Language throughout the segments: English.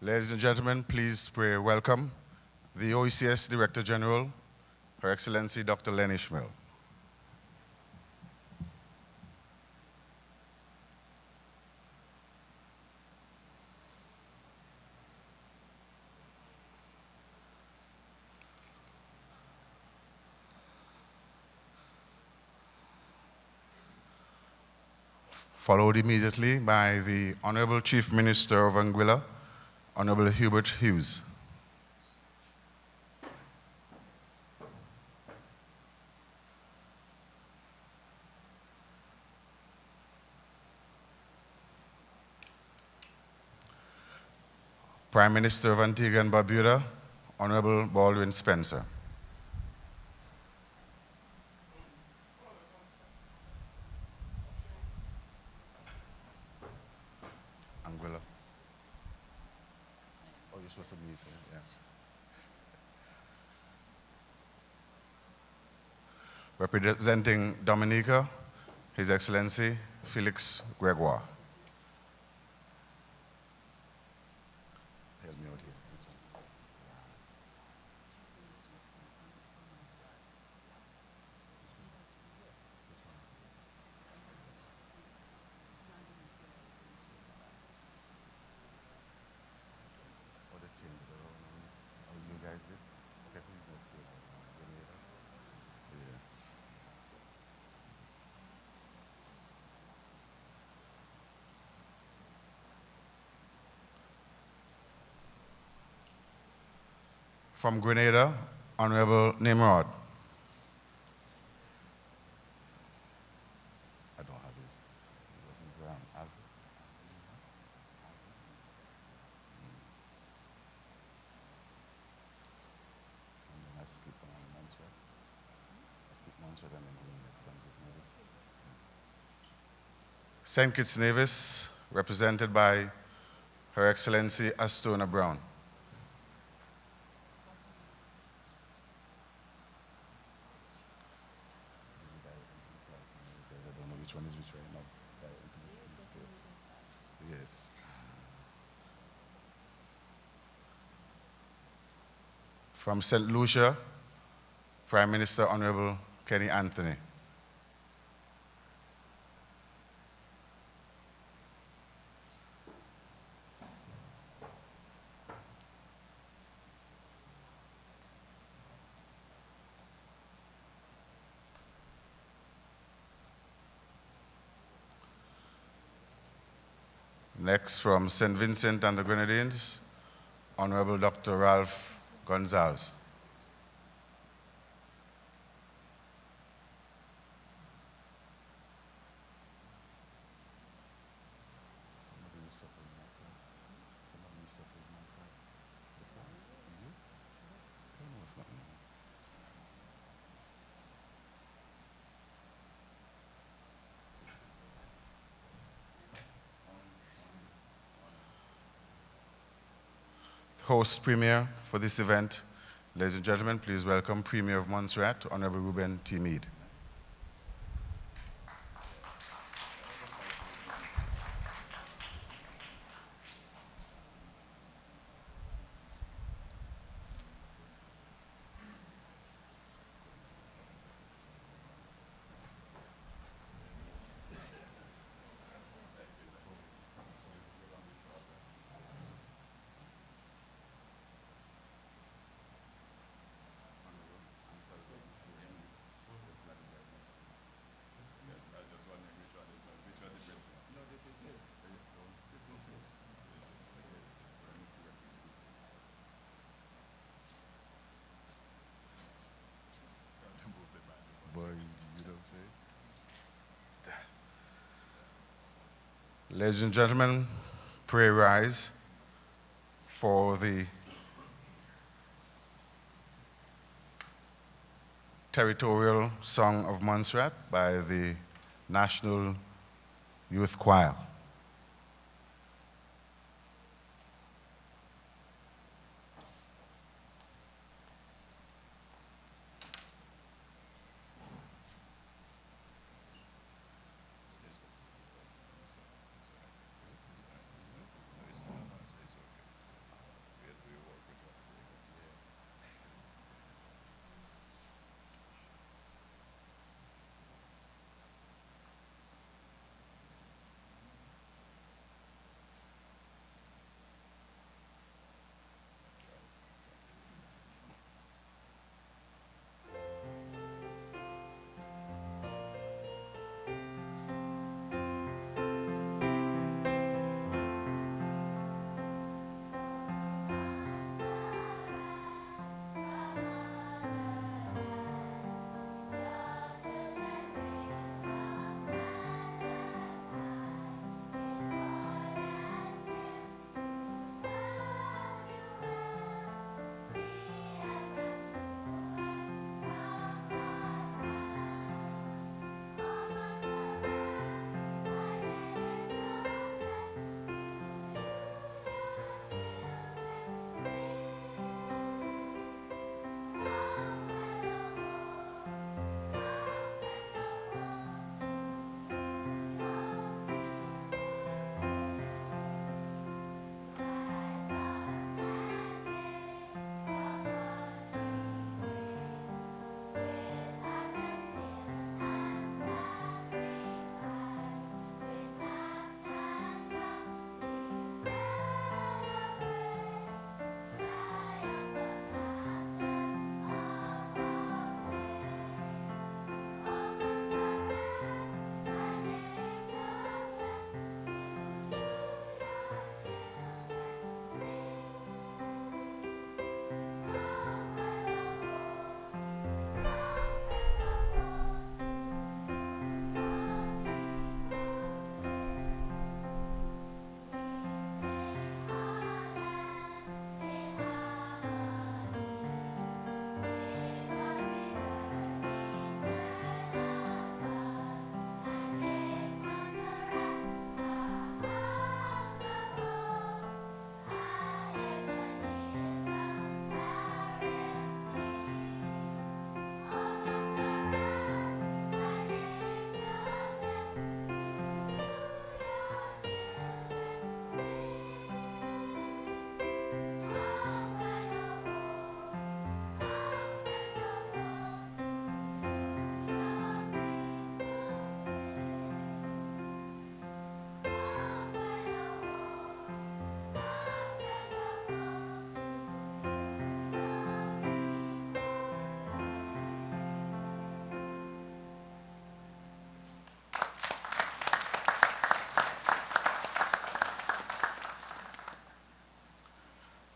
Ladies and gentlemen, please pray welcome the OECS Director General, Her Excellency Dr. Len Ishmael. Followed immediately by the Honorable Chief Minister of Anguilla, Honorable Hubert Hughes. Prime Minister of Antigua and Barbuda, Honorable Baldwin Spencer. Anguilla. Oh, you're supposed to meet him, yes. Representing Dominica, His Excellency Felix Gregoire. Help me out here. Oh, they changed it around. Oh, you guys did? Okay, who's next here? Grenada? Yeah. From Grenada, Honorable Nimrod. I don't have his. He's Alfred. And then I skip Montserrat. I skip Montserrat and then who's next? St. Kitts Nevis, represented by Her Excellency Astona Brown. I don't know which one is which right now. Yes. From St. Lucia, Prime Minister Honorable Kenny Anthony. Next, from St. Vincent and the Grenadines, Honorable Dr. Ralph Gonzalez. Host Premier for this event, ladies and gentlemen, please welcome Premier of Montserrat, Honorable Ruben T. Meade. Boy, you don't say. Ladies and gentlemen, pray rise for the Territorial Song of Montserrat by the National Youth Choir.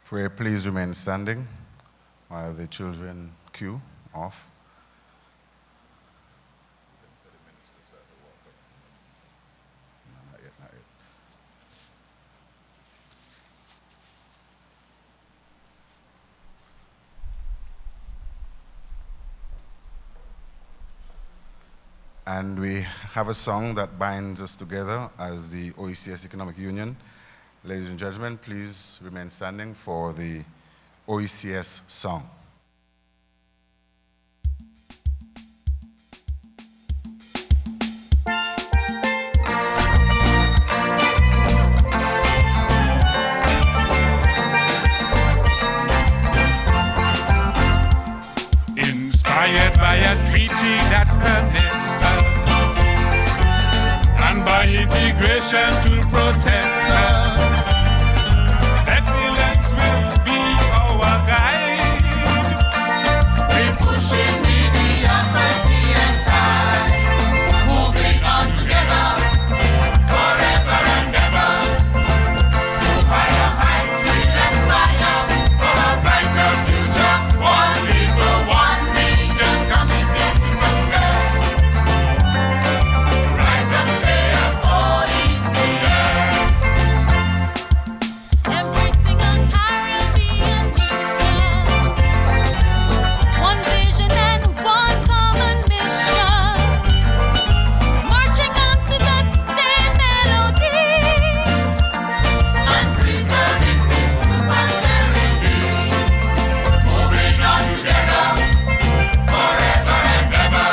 Pray please remain standing while the children queue off. No, not yet, not yet. And we have a song that binds us together as the OECS Economic Union. Ladies and gentlemen, please remain standing for the OECS song. Inspired by a treaty that connects us, and by integration to protect us, excellence will be our guide. We're pushing mediocrity aside, moving on together, forever and ever. To higher heights we aspire, for a brighter future. One people, one region, committed to success. Rise up, stay up, OECS. Embracing a Caribbean union, one vision and one common mission, marching on to the same melody, And preserving peace through prosperity. Moving on together, forever and ever.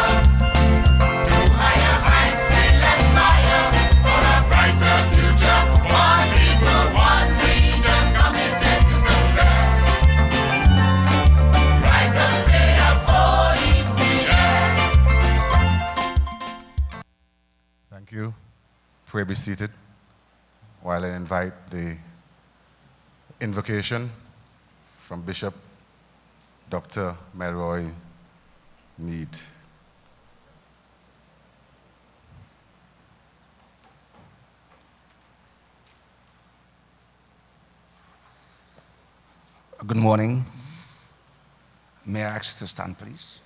To higher heights we'll aspire, for a brighter future. One people, one region, committed to success. Rise up, stay up, OECS. Thank you. Pray be seated while I invite the invocation from Bishop Dr. Melroy Mead. Good morning. May I ask you to stand, please?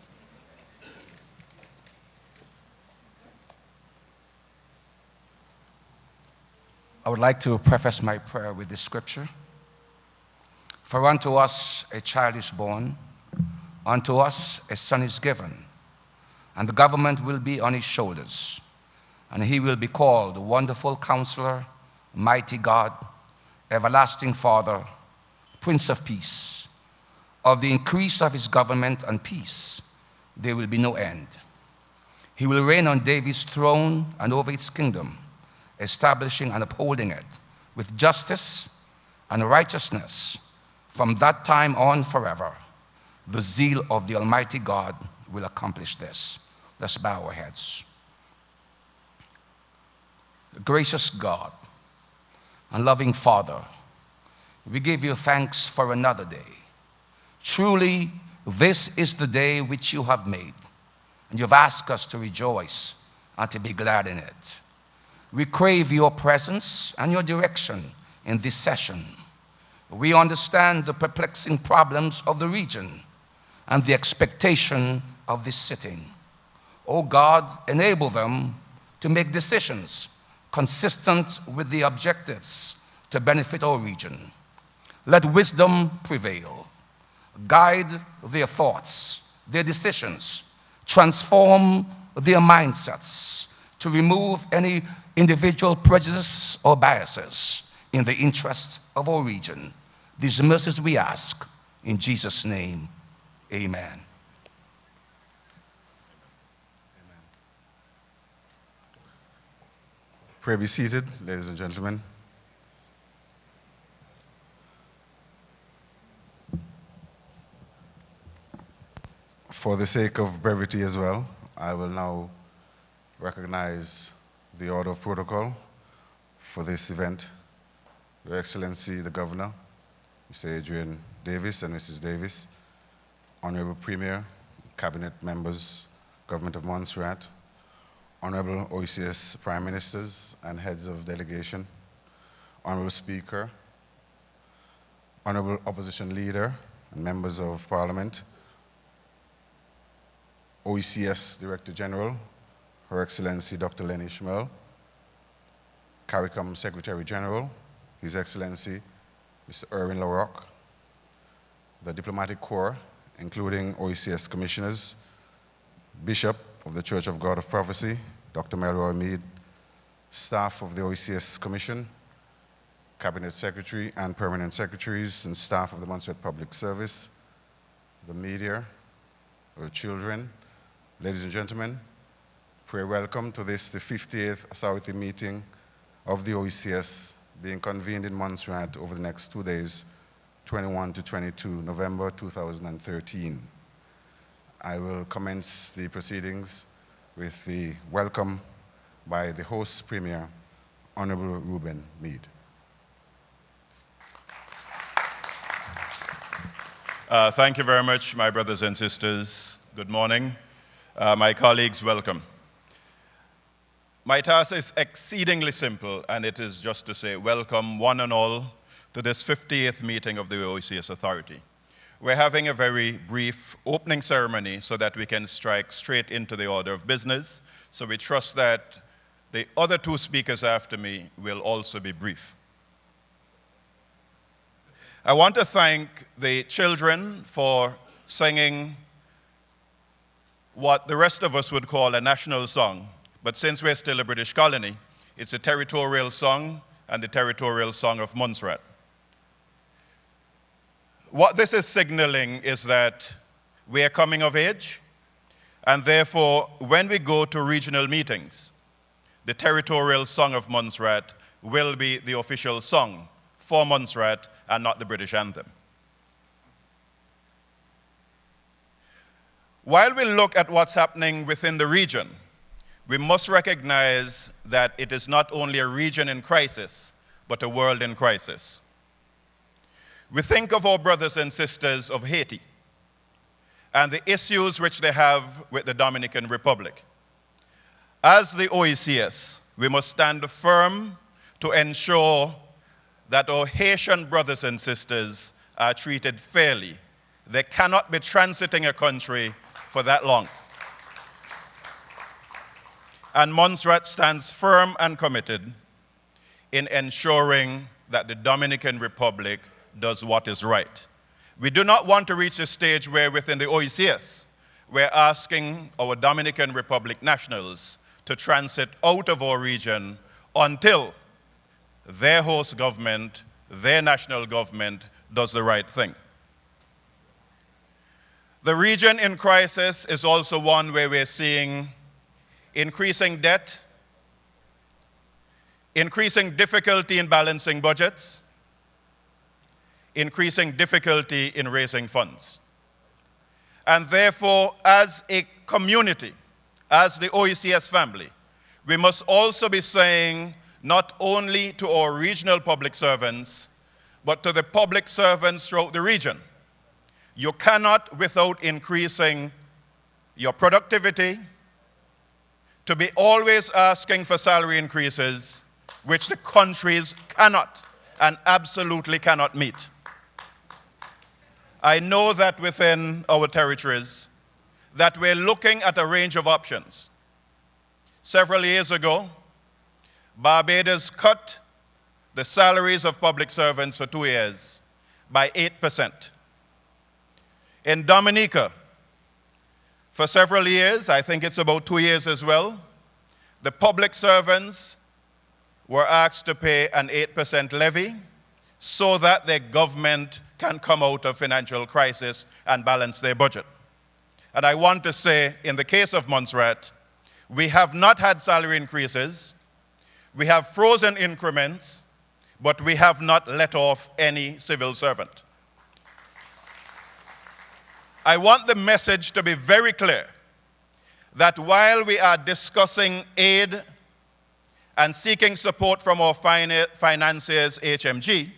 I would like to preface my prayer with this scripture. For unto us a child is born, unto us a son is given, and the government will be on his shoulders, and he will be called Wonderful Counselor, Mighty God, Everlasting Father, Prince of Peace. Of the increase of his government and peace, there will be no end. He will reign on David's throne and over his kingdom, establishing and upholding it with justice and righteousness from that time on forever. The zeal of the Almighty God will accomplish this. Let's bow our heads. Gracious God and loving Father, we give you thanks for another day. Truly, this is the day which you have made, and you've asked us to rejoice and to be glad in it. We crave your presence and your direction in this session. We understand the perplexing problems of the region and the expectation of this sitting. Oh God, enable them to make decisions consistent with the objectives to benefit our region. Let wisdom prevail. Guide their thoughts, their decisions, transform their mindsets to remove any individual prejudices or biases in the interests of our region. These mercies we ask in Jesus' name. Amen. Pray be seated, ladies and gentlemen. For the sake of brevity as well, I will now recognize the order of protocol for this event. Your Excellency, the Governor, Mr. Adrian Davis and Mrs. Davis, Honorable Premier, Cabinet members, Government of Montserrat, Honorable OECS Prime Ministers and Heads of Delegation, Honorable Speaker, Honourable Opposition Leader and Members of Parliament, OECS Director General, Her Excellency Dr. Lenny Schmel, CARICOM Secretary General, His Excellency Mr. Erwin LaRocque, the Diplomatic Corps, including OECS Commissioners, Bishop of the Church of God of Prophecy, Dr. Melroy Mead, staff of the OECS Commission, Cabinet Secretary and Permanent Secretaries, and staff of the Montserrat Public Service, the media, our children, ladies and gentlemen, pray welcome to this, the 50th Authority meeting of the OECS, being convened in Montserrat over the next 2 days, 21 to 22 November 2013. I will commence the proceedings with the welcome by the host Premier, Honourable Reuben Mead. Thank you very much, my brothers and sisters. Good morning. My colleagues, welcome. My task is exceedingly simple, and it is just to say welcome one and all to this 50th meeting of the OECS Authority. We're having a very brief opening ceremony so that we can strike straight into the order of business. So we trust that the other two speakers after me will also be brief. I want to thank the children for singing what the rest of us would call a national song, but since we're still a British colony, it's a territorial song and the territorial song of Montserrat. What this is signaling is that we are coming of age, and therefore, when we go to regional meetings, the territorial song of Montserrat will be the official song for Montserrat and not the British anthem. While we look at what's happening within the region, we must recognize that it is not only a region in crisis, but a world in crisis. We think of our brothers and sisters of Haiti and the issues which they have with the Dominican Republic. As the OECS, we must stand firm to ensure that our Haitian brothers and sisters are treated fairly. They cannot be transiting a country for that long. And Montserrat stands firm and committed in ensuring that the Dominican Republic does what is right. We do not want to reach a stage where within the OECS, we're asking our Dominican Republic nationals to transit out of our region until their host government, their national government, does the right thing. The region in crisis is also one where we're seeing increasing debt, increasing difficulty in balancing budgets, increasing difficulty in raising funds. And therefore, as a community, as the OECS family, we must also be saying not only to our regional public servants, but to the public servants throughout the region, you cannot, without increasing your productivity, to be always asking for salary increases, which the countries cannot and absolutely cannot meet. I know that within our territories, that we're looking at a range of options. Several years ago, Barbuda cut the salaries of public servants for 2 years by 8%. In Dominica, for several years, I think it's about 2 years as well, the public servants were asked to pay an 8% levy so that their government can come out of financial crisis and balance their budget. And I want to say, in the case of Montserrat, we have not had salary increases, we have frozen increments, but we have not let off any civil servant. I want the message to be very clear that while we are discussing aid and seeking support from our financiers, HMG,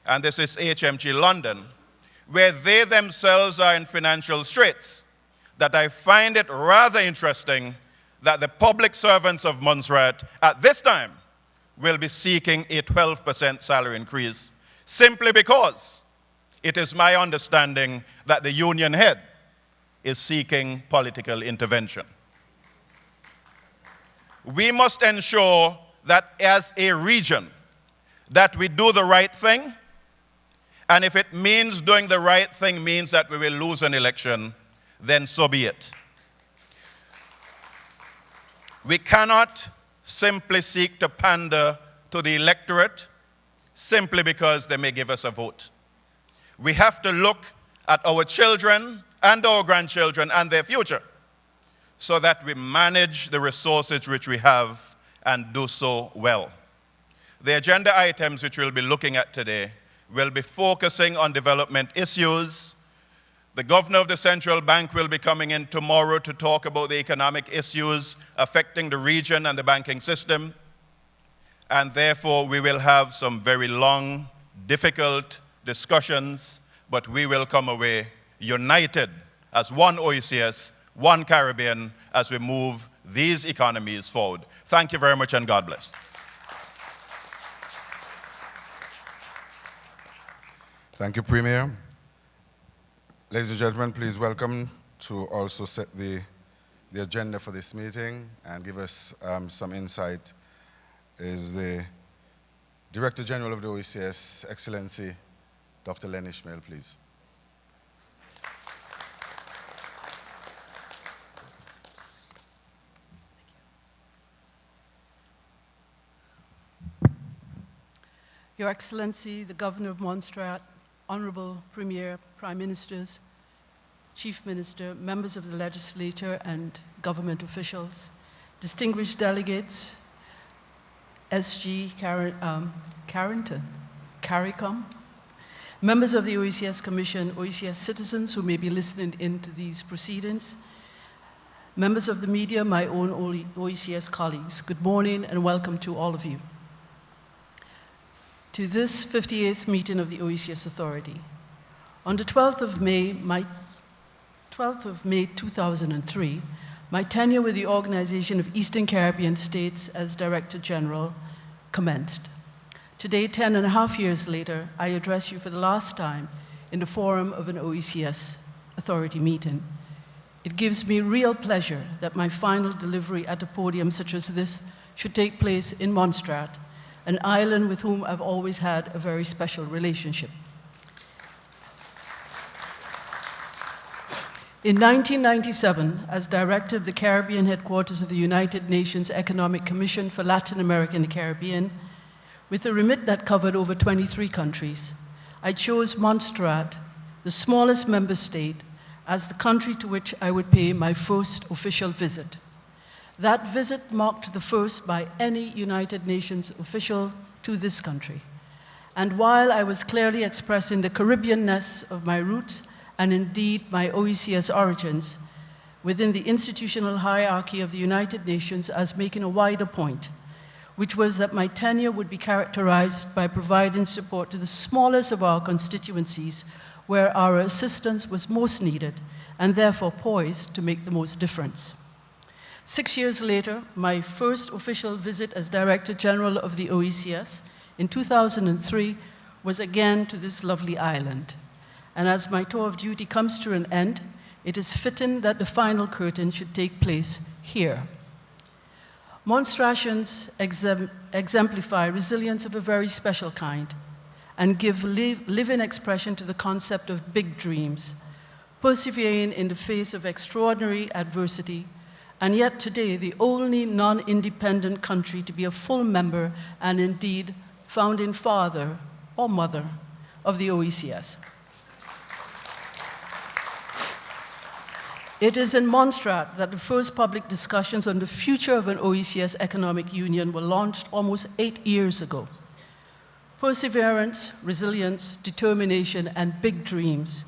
and this is HMG London, where they themselves are in financial straits, that I find it rather interesting that the public servants of Montserrat at this time will be seeking a 12% salary increase simply because it is my understanding that the union head is seeking political intervention. We must ensure that as a region, that we do the right thing, and if it means doing the right thing means that we will lose an election, then so be it. We cannot simply seek to pander to the electorate simply because they may give us a vote. We have to look at our children and our grandchildren and their future so that we manage the resources which we have and do so well. The agenda items which we'll be looking at today will be focusing on development issues. The governor of the central bank will be coming in tomorrow to talk about the economic issues affecting the region and the banking system. And therefore, we will have some very long, difficult discussions, but we will come away united as one OECS, one Caribbean, as we move these economies forward. Thank you very much, and God bless. Thank you, Premier. Ladies and gentlemen, please welcome to also set the agenda for this meeting and give us some insight is the Director General of the OECS, Excellency Dr. Len Ishmael, please. Your Excellency, the Governor of Montserrat, Honourable Premier, Prime Ministers, Chief Minister, members of the legislature and government officials, distinguished delegates, SG CARICOM, members of the OECS Commission, OECS citizens who may be listening in to these proceedings, members of the media, my own OECS colleagues, good morning and welcome to all of you. To this 58th meeting of the OECS Authority. On the 12th of May 2003, my tenure with the Organization of Eastern Caribbean States as Director General commenced. Today, 10.5 years later, I address you for the last time in the forum of an OECS Authority meeting. It gives me real pleasure that my final delivery at a podium such as this should take place in Montserrat, an island with whom I've always had a very special relationship. In 1997, as Director of the Caribbean headquarters of the United Nations Economic Commission for Latin America and the Caribbean, with a remit that covered over 23 countries, I chose Montserrat, the smallest member state, as the country to which I would pay my first official visit. That visit marked the first by any United Nations official to this country. And while I was clearly expressing the Caribbean-ness of my roots and indeed my OECS origins within the institutional hierarchy of the United Nations as making a wider point, which was that my tenure would be characterized by providing support to the smallest of our constituencies where our assistance was most needed and therefore poised to make the most difference. 6 years later, my first official visit as Director General of the OECS in 2003 was again to this lovely island. And as my tour of duty comes to an end, it is fitting that the final curtain should take place here. Montserratians exemplify resilience of a very special kind and give living expression to the concept of big dreams, persevering in the face of extraordinary adversity, and yet today the only non-independent country to be a full member and indeed founding father or mother of the OECS. It is in Montserrat that the first public discussions on the future of an OECS economic union were launched almost 8 years ago. Perseverance, resilience, determination, and big dreams,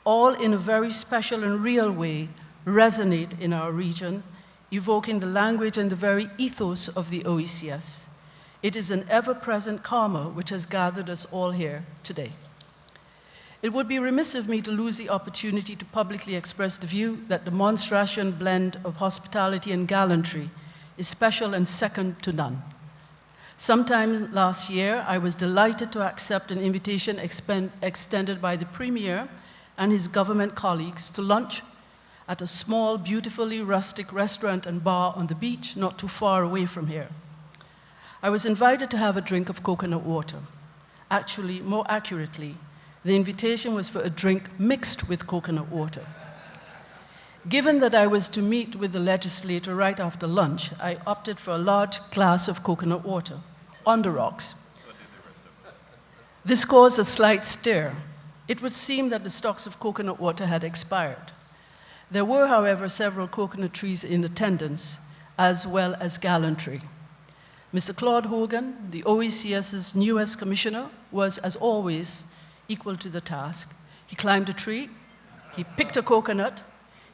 all in a very special and real way, resonate in our region, evoking the language and the very ethos of the OECS. It is an ever-present karma which has gathered us all here today. It would be remiss of me to lose the opportunity to publicly express the view that the Montserratian blend of hospitality and gallantry is special and second to none. Sometime last year, I was delighted to accept an invitation extended by the Premier and his government colleagues to lunch at a small, beautifully rustic restaurant and bar on the beach, not too far away from here. I was invited to have a drink of coconut water. Actually, more accurately, the invitation was for a drink mixed with coconut water. Given that I was to meet with the legislator right after lunch, I opted for a large glass of coconut water on the rocks. This caused a slight stir. It would seem that the stocks of coconut water had expired. There were, however, several coconut trees in attendance, as well as gallantry. Mr. Claude Hogan, the OECS's newest commissioner, was, as always, equal to the task. He climbed a tree, he picked a coconut,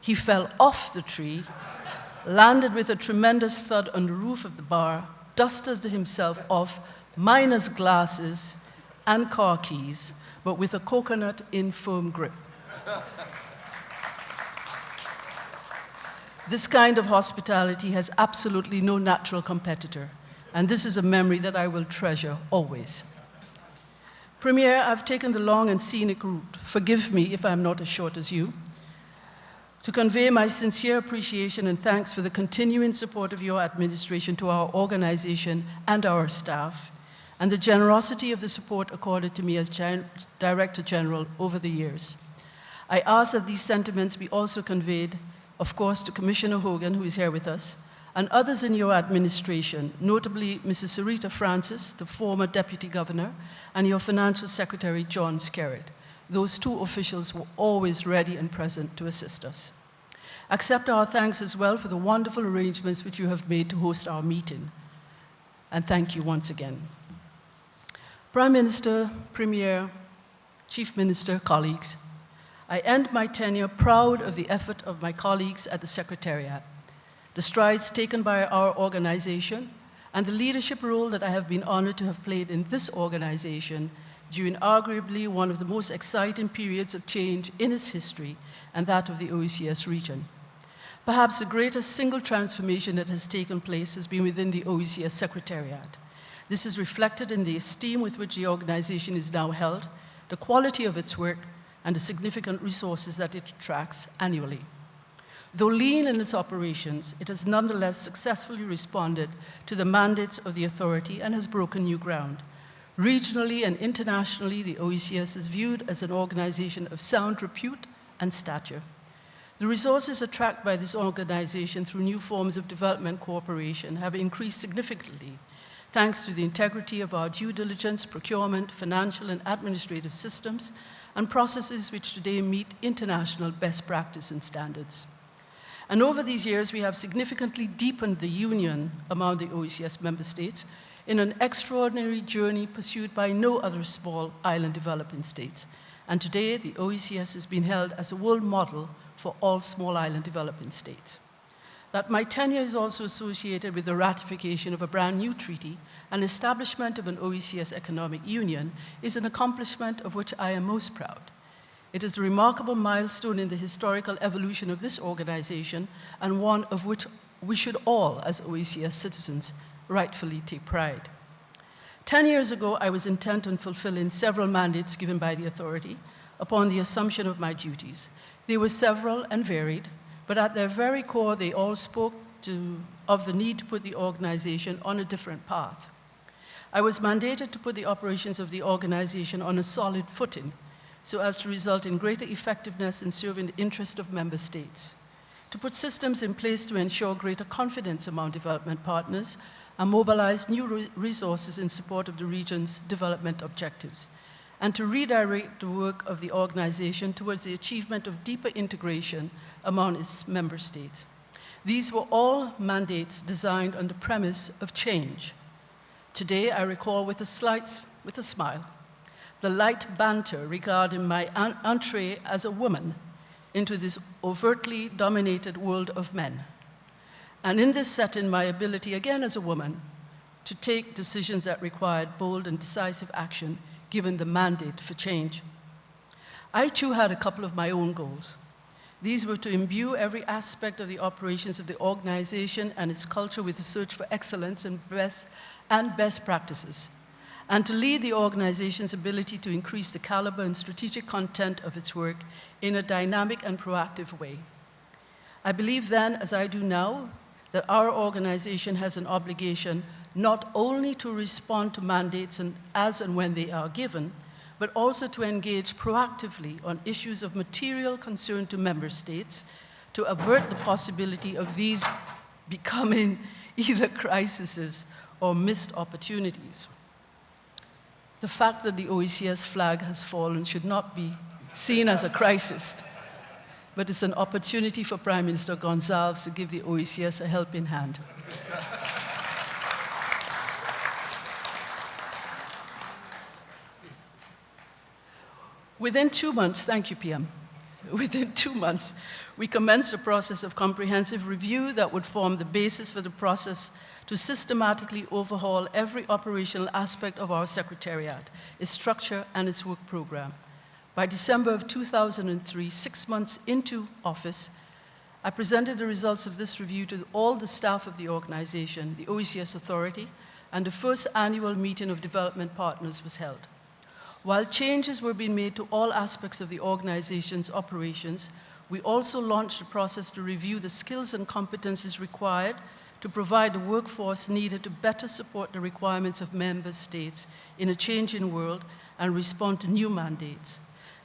he fell off the tree, landed with a tremendous thud on the roof of the bar, dusted himself off, minus glasses and car keys, but with a coconut in firm grip. This kind of hospitality has absolutely no natural competitor, and this is a memory that I will treasure always. Premier, I've taken the long and scenic route. Forgive me if I'm not as short as you. To convey my sincere appreciation and thanks for the continuing support of your administration to our organization and our staff, and the generosity of the support accorded to me as Director General over the years. I ask that these sentiments be also conveyed, of course, to Commissioner Hogan, who is here with us, and others in your administration, notably Mrs. Sarita Francis, the former Deputy Governor, and your Financial Secretary, John Skerritt. Those two officials were always ready and present to assist us. Accept our thanks as well for the wonderful arrangements which you have made to host our meeting. And thank you once again. Prime Minister, Premier, Chief Minister, colleagues, I end my tenure proud of the effort of my colleagues at the Secretariat, the strides taken by our organization, and the leadership role that I have been honored to have played in this organization during arguably one of the most exciting periods of change in its history, and that of the OECS region. Perhaps the greatest single transformation that has taken place has been within the OECS Secretariat. This is reflected in the esteem with which the organization is now held, the quality of its work, and the significant resources that it attracts annually. Though lean in its operations, it has nonetheless successfully responded to the mandates of the authority and has broken new ground. Regionally and internationally, the OECS is viewed as an organization of sound repute and stature. The resources attracted by this organization through new forms of development cooperation have increased significantly, thanks to the integrity of our due diligence, procurement, financial, and administrative systems, and processes which today meet international best practice and standards. And over these years, we have significantly deepened the union among the OECS member states in an extraordinary journey pursued by no other small island developing states. And today, the OECS has been held as a world model for all small island developing states. That my tenure is also associated with the ratification of a brand new treaty and establishment of an OECS economic union is an accomplishment of which I am most proud. It is a remarkable milestone in the historical evolution of this organization and one of which we should all, as OECS citizens, rightfully take pride. 10 years ago, I was intent on fulfilling several mandates given by the authority upon the assumption of my duties. They were several and varied, but at their very core, they all spoke of the need to put the organization on a different path. I was mandated to put the operations of the organization on a solid footing so as to result in greater effectiveness in serving the interest of member states, to put systems in place to ensure greater confidence among development partners and mobilize new resources in support of the region's development objectives, and to redirect the work of the organization towards the achievement of deeper integration among its member states. These were all mandates designed on the premise of change. Today, I recall with a smile the light banter regarding my entree as a woman into this overtly dominated world of men. And in this setting, my ability, again as a woman, to take decisions that required bold and decisive action given the mandate for change. I too had a couple of my own goals. These were to imbue every aspect of the operations of the organization and its culture with a search for excellence and best practices, and to lead the organization's ability to increase the caliber and strategic content of its work in a dynamic and proactive way. I believe then, as I do now, that our organization has an obligation not only to respond to mandates as and when they are given, but also to engage proactively on issues of material concern to member states to avert the possibility of these becoming either crises or missed opportunities. The fact that the OECS flag has fallen should not be seen as a crisis, but it's an opportunity for Prime Minister Gonzalez to give the OECS a helping hand. Within 2 months, thank you, PM. Within 2 months, we commenced a process of comprehensive review that would form the basis for the process to systematically overhaul every operational aspect of our Secretariat, its structure and its work program. By December of 2003, 6 months into office, I presented the results of this review to all the staff of the organization, the OECS Authority, and the first annual meeting of development partners was held. While changes were being made to all aspects of the organization's operations, we also launched a process to review the skills and competencies required to provide the workforce needed to better support the requirements of member states in a changing world and respond to new mandates.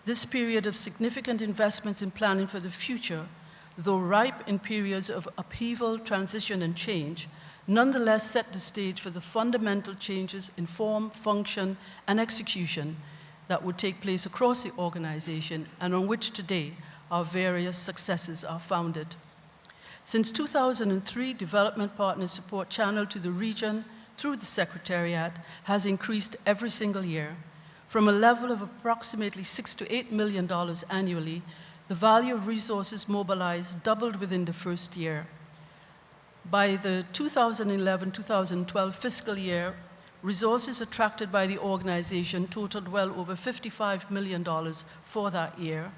This period of significant investments in planning for the future, though ripe in periods of upheaval, transition, and change, nonetheless set the stage for the fundamental changes in form, function, and execution that would take place across the organization and on which today our various successes are founded. Since 2003, development partner support channeled to the region through the Secretariat has increased every single year. From a level of approximately $6 to $8 million annually, the value of resources mobilized doubled within the first year. By the 2011-2012 fiscal year, resources attracted by the organization totaled well over $55 million for that year,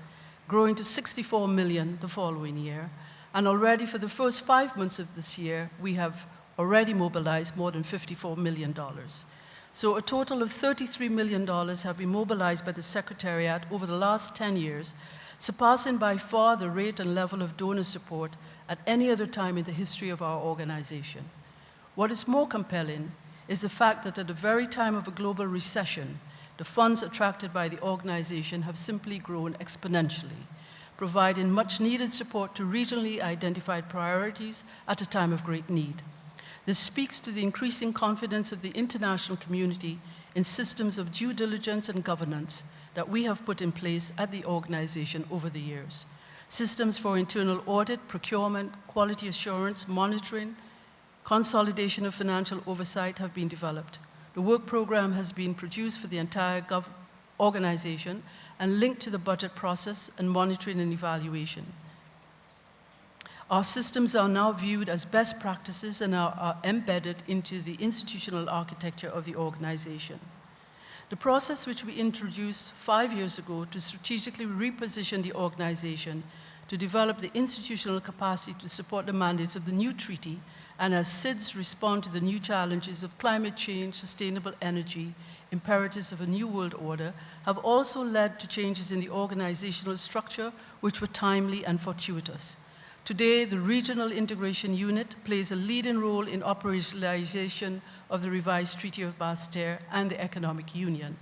growing to $64 million the following year. And already for the first 5 months of this year, we have already mobilized more than $54 million. So a total of $33 million have been mobilized by the Secretariat over the last 10 years, surpassing by far the rate and level of donor support at any other time in the history of our organization. What is more compelling is the fact that at the very time of a global recession, the funds attracted by the organization have simply grown exponentially, providing much needed support to regionally identified priorities at a time of great need. This speaks to the increasing confidence of the international community in systems of due diligence and governance that we have put in place at the organization over the years. Systems for internal audit, procurement, quality assurance, monitoring, consolidation of financial oversight have been developed. The work program has been produced for the entire organization and linked to the budget process and monitoring and evaluation. Our systems are now viewed as best practices and are embedded into the institutional architecture of the organization. The process which we introduced 5 years ago to strategically reposition the organization to develop the institutional capacity to support the mandates of the new treaty and as SIDS respond to the new challenges of climate change, sustainable energy, imperatives of a new world order, have also led to changes in the organizational structure which were timely and fortuitous. Today, the Regional Integration Unit plays a leading role in operationalization of the revised Treaty of Basse-Terre and the Economic Union.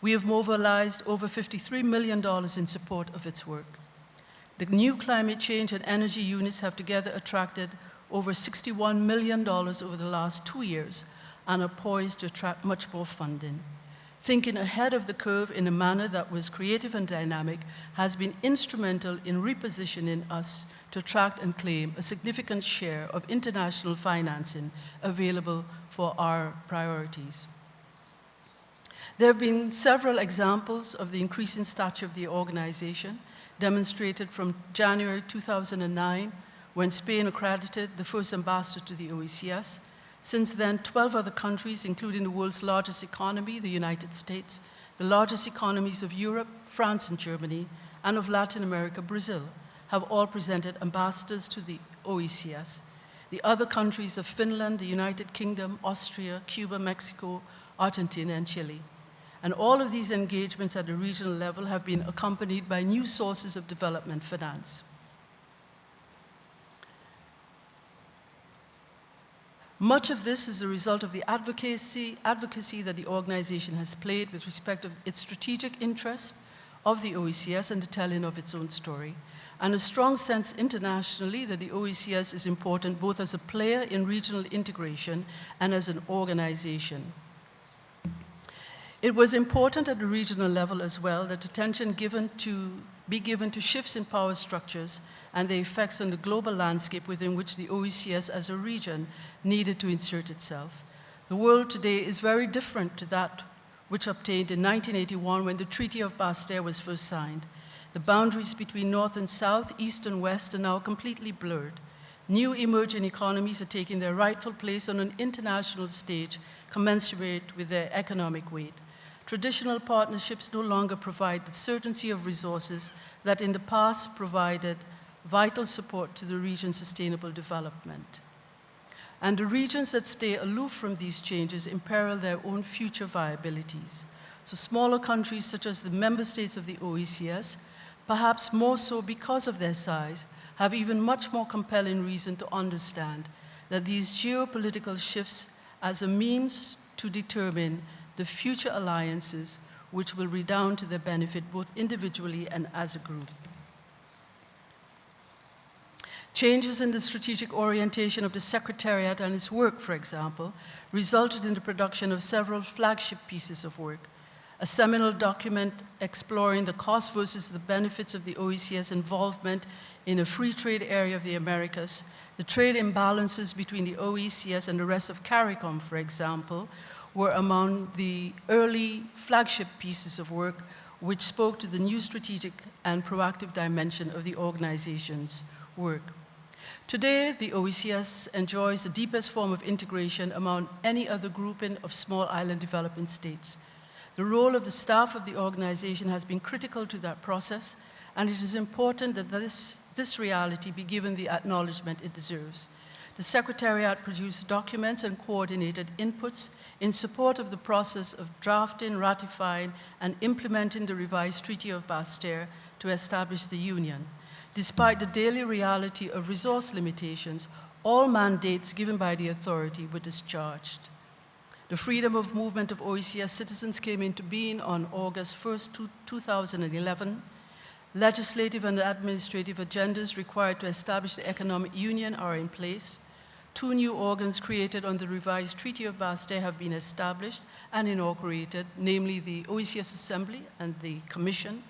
We have mobilized over $53 million in support of its work. The new climate change and energy units have together attracted over $61 million over the last 2 years and are poised to attract much more funding. Thinking ahead of the curve in a manner that was creative and dynamic has been instrumental in repositioning us to attract and claim a significant share of international financing available for our priorities. There have been several examples of the increasing stature of the organization, demonstrated from January 2009, when Spain accredited the first ambassador to the OECS. Since then, 12 other countries, including the world's largest economy, the United States, the largest economies of Europe, France and Germany, and of Latin America, Brazil, have all presented ambassadors to the OECS. The other countries are Finland, the United Kingdom, Austria, Cuba, Mexico, Argentina, and Chile. And all of these engagements at the regional level have been accompanied by new sources of development finance. Much of this is a result of the advocacy that the organization has played with respect to its strategic interest of the OECS and the telling of its own story, and a strong sense internationally that the OECS is important both as a player in regional integration and as an organization. It was important at the regional level as well that attention be given to shifts in power structures and the effects on the global landscape within which the OECS as a region needed to insert itself. The world today is very different to that which obtained in 1981 when the Treaty of Basel was first signed. The boundaries between North and South, East and West are now completely blurred. New emerging economies are taking their rightful place on an international stage commensurate with their economic weight. Traditional partnerships no longer provide the certainty of resources that in the past provided vital support to the region's sustainable development. And the regions that stay aloof from these changes imperil their own future viabilities. So smaller countries such as the member states of the OECS, perhaps more so because of their size, have even much more compelling reason to understand that these geopolitical shifts as a means to determine the future alliances which will redound to their benefit both individually and as a group. Changes in the strategic orientation of the Secretariat and its work, for example, resulted in the production of several flagship pieces of work. A seminal document exploring the cost versus the benefits of the OECS involvement in a free trade area of the Americas, the trade imbalances between the OECS and the rest of CARICOM, for example, were among the early flagship pieces of work which spoke to the new strategic and proactive dimension of the organization's work. Today, the OECS enjoys the deepest form of integration among any other grouping of small island developing states. The role of the staff of the organization has been critical to that process, and it is important that this reality be given the acknowledgement it deserves. The Secretariat produced documents and coordinated inputs in support of the process of drafting, ratifying, and implementing the revised Treaty of Basel to establish the Union. Despite the daily reality of resource limitations, all mandates given by the authority were discharged. The freedom of movement of OECS citizens came into being on August 1st, 2011. Legislative and administrative agendas required to establish the economic union are in place. 2 new organs created on the revised Treaty of Basel have been established and inaugurated, namely the OECS Assembly and the Commission.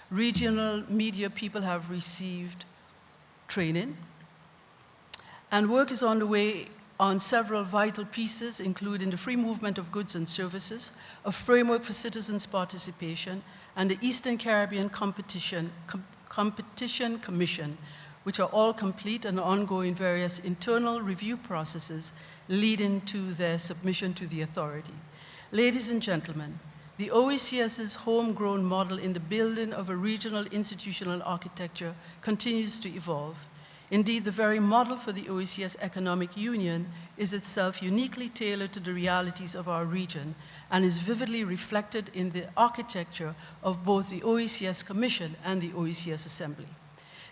Regional media people have received training. And work is on the way on several vital pieces, including the free movement of goods and services, a framework for citizens' participation, and the Eastern Caribbean Competition Commission, which are all complete and ongoing various internal review processes leading to their submission to the authority. Ladies and gentlemen, the OECS's homegrown model in the building of a regional institutional architecture continues to evolve. Indeed, the very model for the OECS Economic Union is itself uniquely tailored to the realities of our region and is vividly reflected in the architecture of both the OECS Commission and the OECS Assembly.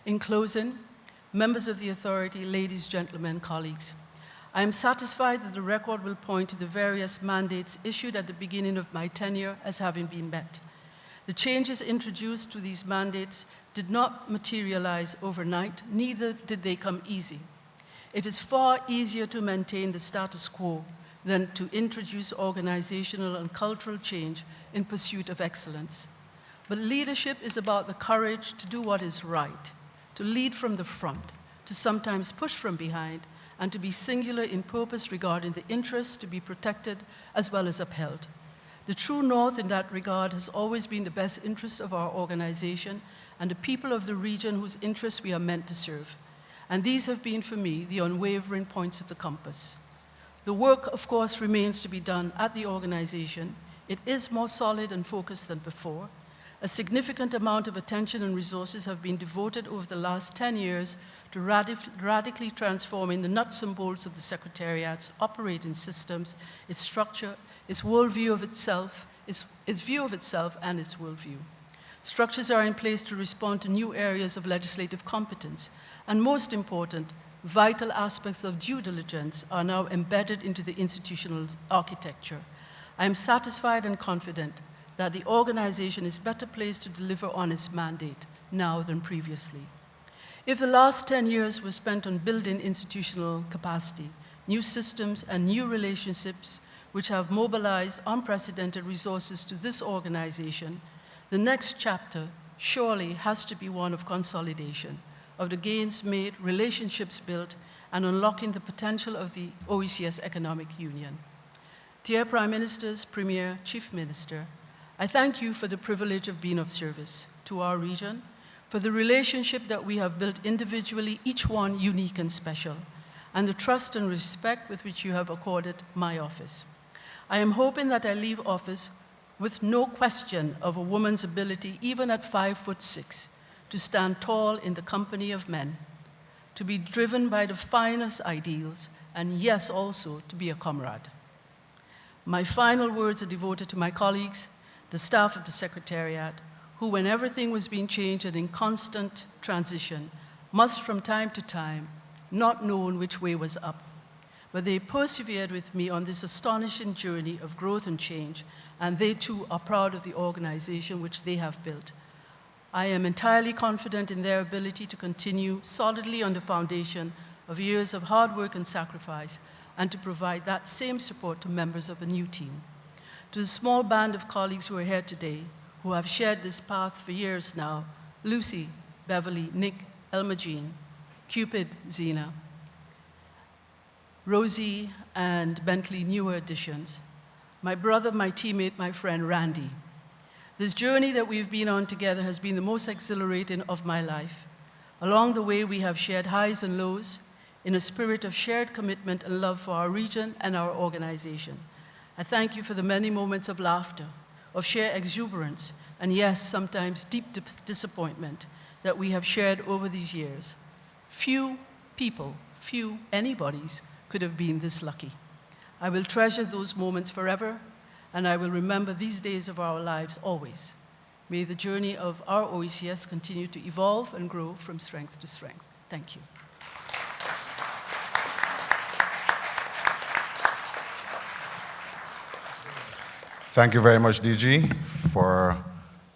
In closing, members of the authority, ladies, gentlemen, colleagues, I am satisfied that the record will point to the various mandates issued at the beginning of my tenure as having been met. The changes introduced to these mandates did not materialize overnight, neither did they come easy. It is far easier to maintain the status quo than to introduce organizational and cultural change in pursuit of excellence. But leadership is about the courage to do what is right, to lead from the front, to sometimes push from behind, and to be singular in purpose regarding the interests to be protected as well as upheld. The true north in that regard has always been the best interest of our organization and the people of the region whose interests we are meant to serve. And these have been, for me, the unwavering points of the compass. The work, of course, remains to be done at the organization. It is more solid and focused than before. A significant amount of attention and resources have been devoted over the last 10 years to radically transforming the nuts and bolts of the Secretariat's operating systems, its structure, its worldview of itself, its view of itself and its worldview. Structures are in place to respond to new areas of legislative competence, and most important, vital aspects of due diligence are now embedded into the institutional architecture. I am satisfied and confident that the organization is better placed to deliver on its mandate now than previously. If the last 10 years were spent on building institutional capacity, new systems and new relationships which have mobilized unprecedented resources to this organization, the next chapter surely has to be one of consolidation, of the gains made, relationships built, and unlocking the potential of the OECS Economic Union. Dear Prime Ministers, Premier, Chief Minister, I thank you for the privilege of being of service to our region, for the relationship that we have built individually, each one unique and special, and the trust and respect with which you have accorded my office. I am hoping that I leave office with no question of a woman's ability, even at 5'6", to stand tall in the company of men, to be driven by the finest ideals, and yes, also to be a comrade. My final words are devoted to my colleagues, the staff of the Secretariat, who, when everything was being changed and in constant transition, must from time to time not know which way was up. But they persevered with me on this astonishing journey of growth and change, and they too are proud of the organization which they have built. I am entirely confident in their ability to continue solidly on the foundation of years of hard work and sacrifice, and to provide that same support to members of a new team. To the small band of colleagues who are here today, who have shared this path for years now, Lucy, Beverly, Nick, Elma Jean, Cupid, Zena, Rosie, and Bentley, newer additions, my brother, my teammate, my friend, Randy. This journey that we've been on together has been the most exhilarating of my life. Along the way, we have shared highs and lows in a spirit of shared commitment and love for our region and our organization. I thank you for the many moments of laughter, of sheer exuberance, and yes, sometimes deep disappointment that we have shared over these years. Few people, few anybody's could have been this lucky. I will treasure those moments forever, and I will remember these days of our lives always. May the journey of our OECS continue to evolve and grow from strength to strength. Thank you. Thank you very much, DG, for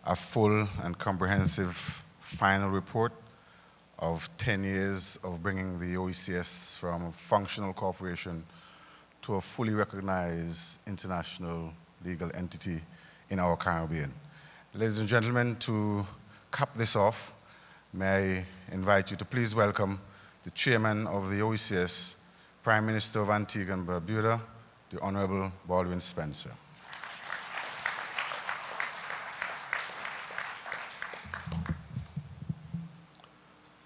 a full and comprehensive final report of 10 years of bringing the OECS from a functional corporation to a fully recognized international legal entity in our Caribbean. Ladies and gentlemen, to cap this off, may I invite you to please welcome the Chairman of the OECS, Prime Minister of Antigua and Barbuda, the Honourable Baldwin Spencer.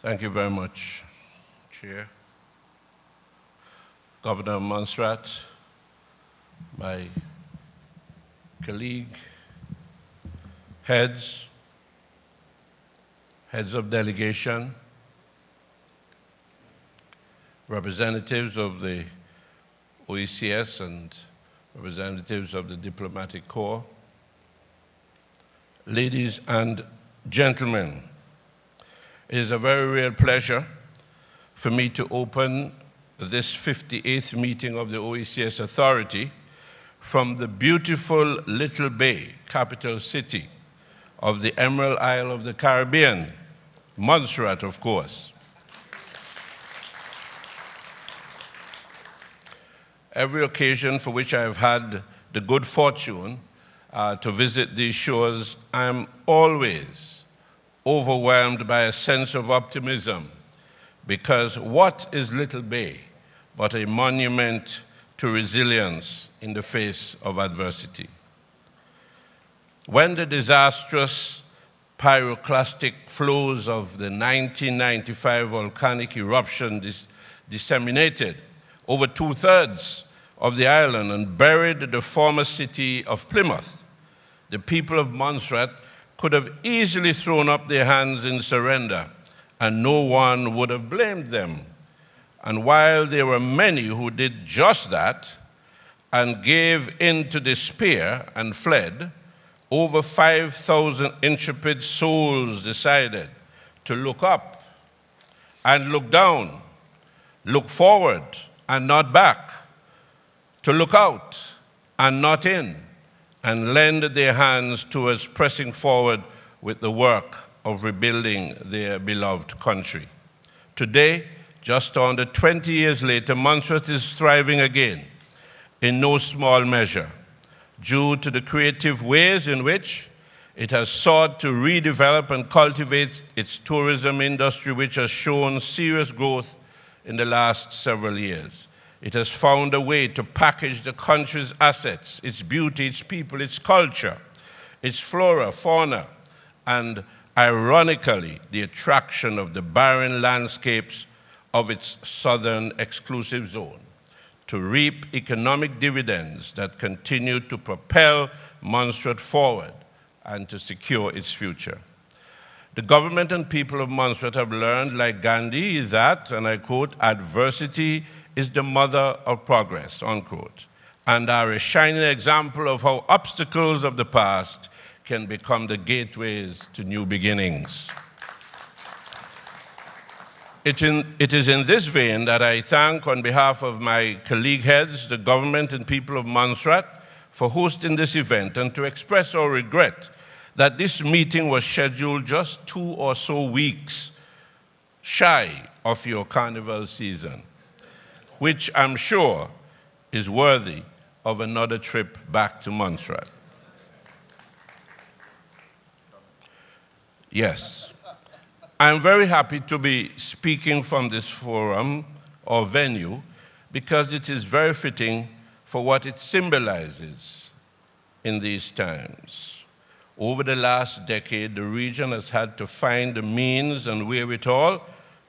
Thank you very much, Chair. Governor Montserrat, my colleague, heads of delegation, representatives of the OECS and representatives of the Diplomatic Corps, ladies and gentlemen, it is a very real pleasure for me to open this 58th meeting of the OECS Authority from the beautiful Little Bay, capital city of the Emerald Isle of the Caribbean, Montserrat, of course. Every occasion for which I have had the good fortune to visit these shores, I am always overwhelmed by a sense of optimism, because what is Little Bay but a monument to resilience in the face of adversity? When the disastrous pyroclastic flows of the 1995 volcanic eruption disseminated over 2/3 of the island and buried the former city of Plymouth, the people of Montserrat could have easily thrown up their hands in surrender, and no one would have blamed them. And while there were many who did just that and gave in to despair and fled, over 5,000 intrepid souls decided to look up and look down, look forward and not back, to look out and not in, and lend their hands towards pressing forward with the work of rebuilding their beloved country. Today, just under 20 years later, Montserrat is thriving again, in no small measure, due to the creative ways in which it has sought to redevelop and cultivate its tourism industry, which has shown serious growth in the last several years. It has found a way to package the country's assets, its beauty, its people, its culture, its flora, fauna, and ironically, the attraction of the barren landscapes of its southern exclusive zone, to reap economic dividends that continue to propel Montserrat forward and to secure its future. The government and people of Montserrat have learned, like Gandhi, that, and I quote, adversity is the mother of progress, unquote, and are a shining example of how obstacles of the past can become the gateways to new beginnings. It is in this vein that I thank, on behalf of my colleague heads, the government and people of Montserrat, for hosting this event, and to express our regret that this meeting was scheduled just 2 or so weeks shy of your carnival season, which I'm sure is worthy of another trip back to Montserrat. Yes, I'm very happy to be speaking from this forum or venue because it is very fitting for what it symbolizes in these times. Over the last decade, the region has had to find the means and wherewithal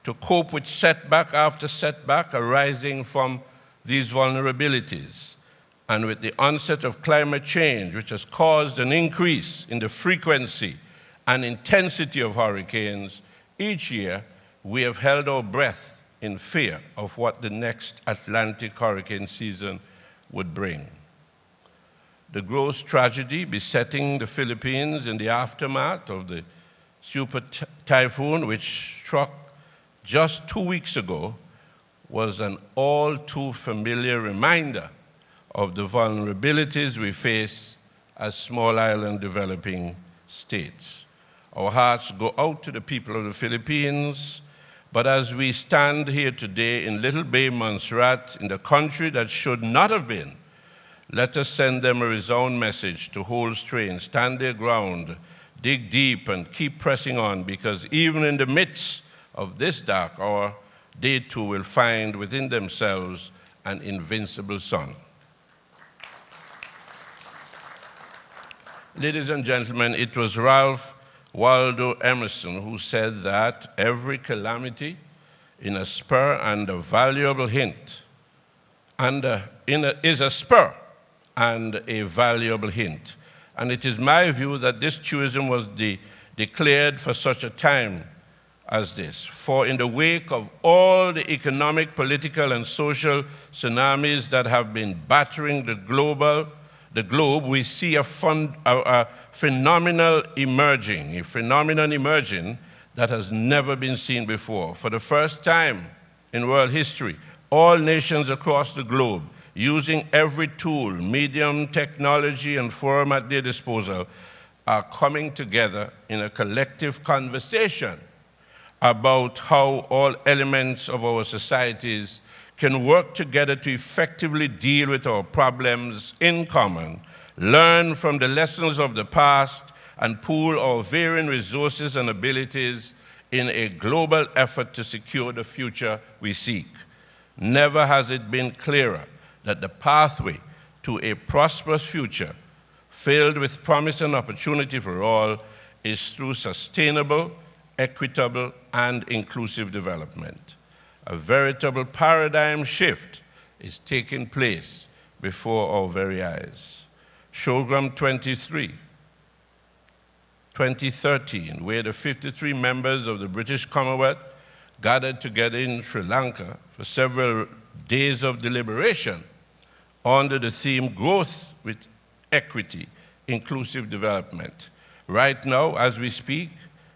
to cope with setback after setback arising from these vulnerabilities. And with the onset of climate change, which has caused an increase in the frequency and intensity of hurricanes, each year we have held our breath in fear of what the next Atlantic hurricane season would bring. The gross tragedy besetting the Philippines in the aftermath of the super typhoon, which struck just 2 weeks ago, was an all too familiar reminder of the vulnerabilities we face as small island developing states. Our hearts go out to the people of the Philippines, but as we stand here today in Little Bay, Montserrat, in the country that should not have been, let us send them a resound message to hold strain, stand their ground, dig deep, and keep pressing on, because even in the midst of this dark hour, they too will find within themselves an invincible sun. Ladies and gentlemen, it was Ralph Waldo Emerson who said that every calamity in a spur and a valuable hint, is a spur and a valuable hint. And it is my view that this tourism was declared for such a time as this. For in the wake of all the economic, political, and social tsunamis that have been battering the globe, we see a phenomenon emerging that has never been seen before. For the first time in world history, all nations across the globe, using every tool, medium, technology, and forum at their disposal, are coming together in a collective conversation about how all elements of our societies can work together to effectively deal with our problems in common, learn from the lessons of the past, and pool our varying resources and abilities in a global effort to secure the future we seek. Never has it been clearer that the pathway to a prosperous future, filled with promise and opportunity for all, is through sustainable, equitable, and inclusive development. A veritable paradigm shift is taking place before our very eyes. Showgram 23 2013, where the 53 members of the British Commonwealth gathered together in Sri Lanka for several days of deliberation under the theme Growth with Equity, Inclusive Development. Right now, as we speak,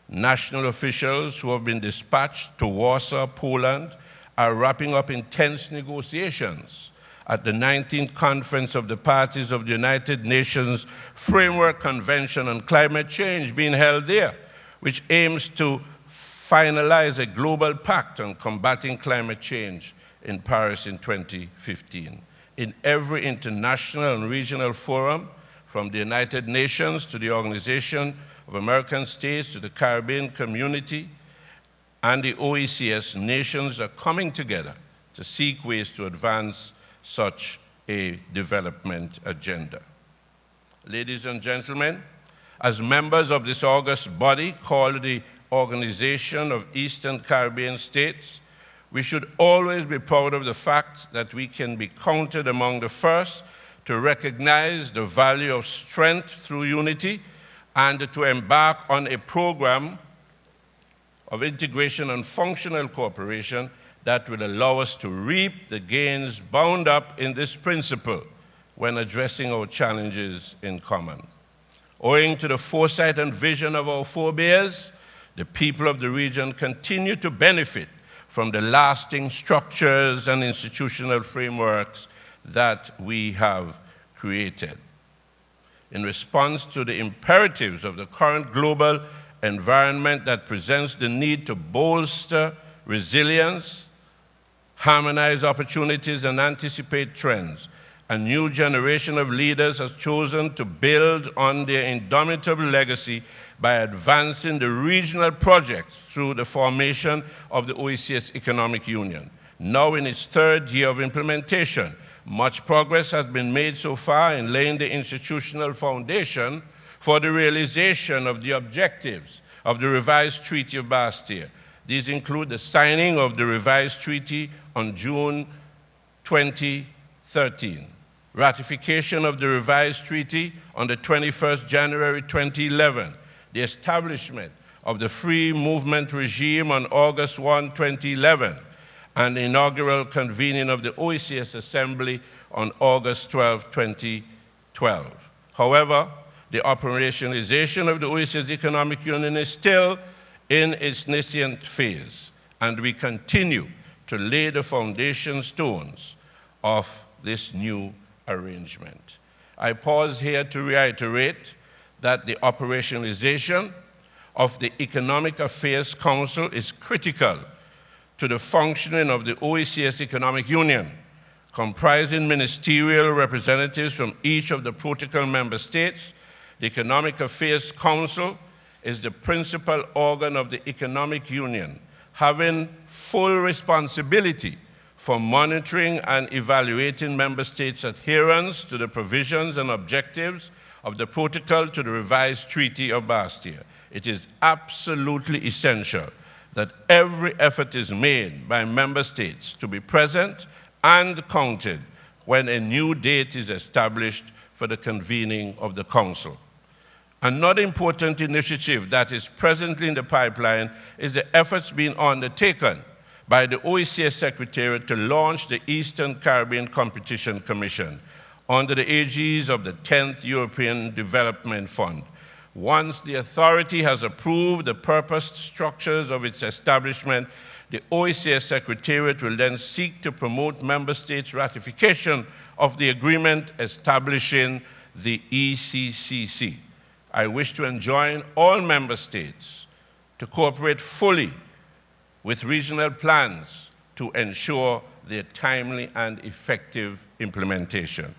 national officials who have been dispatched to Warsaw, Poland, are wrapping up intense negotiations at the 19th Conference of the Parties of the United Nations Framework Convention on Climate Change being held there, which aims to finalize a global pact on combating climate change in Paris in 2015. In every international and regional forum, from the United Nations to the Organization of American States to the Caribbean Community and the OECS, nations are coming together to seek ways to advance such a development agenda. Ladies and gentlemen, as members of this august body called the Organization of Eastern Caribbean States, we should always be proud of the fact that we can be counted among the first to recognize the value of strength through unity and to embark on a program of integration and functional cooperation that will allow us to reap the gains bound up in this principle when addressing our challenges in common. Owing to the foresight and vision of our forebears, the people of the region continue to benefit from the lasting structures and institutional frameworks that we have created. In response to the imperatives of the current global environment that presents the need to bolster resilience, harmonize opportunities, and anticipate trends, a new generation of leaders has chosen to build on their indomitable legacy by advancing the regional projects through the formation of the OECS Economic Union. Now in its third year of implementation, much progress has been made so far in laying the institutional foundation for the realization of the objectives of the revised Treaty of Bastia. These include the signing of the revised treaty on June 2013, ratification of the revised treaty on the 21st January 2011, the establishment of the free movement regime on August 1, 2011, and the inaugural convening of the OECS Assembly on August 12, 2012. However, the operationalization of the OECS Economic Union is still in its nascent phase, and we continue to lay the foundation stones of this new arrangement. I pause here to reiterate that the operationalization of the Economic Affairs Council is critical to the functioning of the OECS Economic Union, comprising ministerial representatives from each of the protocol member states. The Economic Affairs Council is the principal organ of the Economic Union, having full responsibility for monitoring and evaluating member states' adherence to the provisions and objectives of the protocol to the revised Treaty of Bastia. It is absolutely essential that every effort is made by member states to be present and counted when a new date is established for the convening of the Council. Another important initiative that is presently in the pipeline is the efforts being undertaken by the OECS Secretariat to launch the Eastern Caribbean Competition Commission under the aegis of the 10th European Development Fund. Once the authority has approved the purposed structures of its establishment, the OECS Secretariat will then seek to promote member states' ratification of the agreement establishing the ECCC. I wish to enjoin all member states to cooperate fully with regional plans to ensure their timely and effective implementation.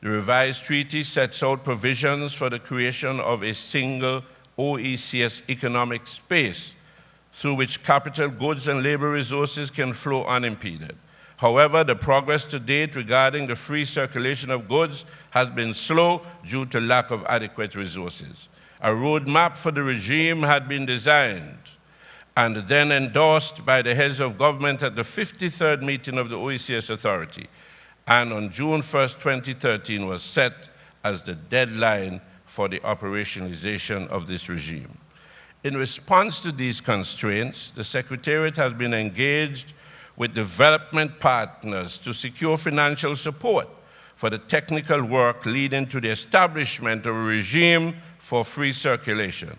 The revised treaty sets out provisions for the creation of a single OECS economic space through which capital, goods, and labor resources can flow unimpeded. However, the progress to date regarding the free circulation of goods has been slow due to lack of adequate resources. A roadmap for the regime had been designed and then endorsed by the heads of government at the 53rd meeting of the OECS Authority, and on June 1st, 2013 was set as the deadline for the operationalization of this regime. In response to these constraints, the Secretariat has been engaged with development partners to secure financial support for the technical work leading to the establishment of a regime for free circulation.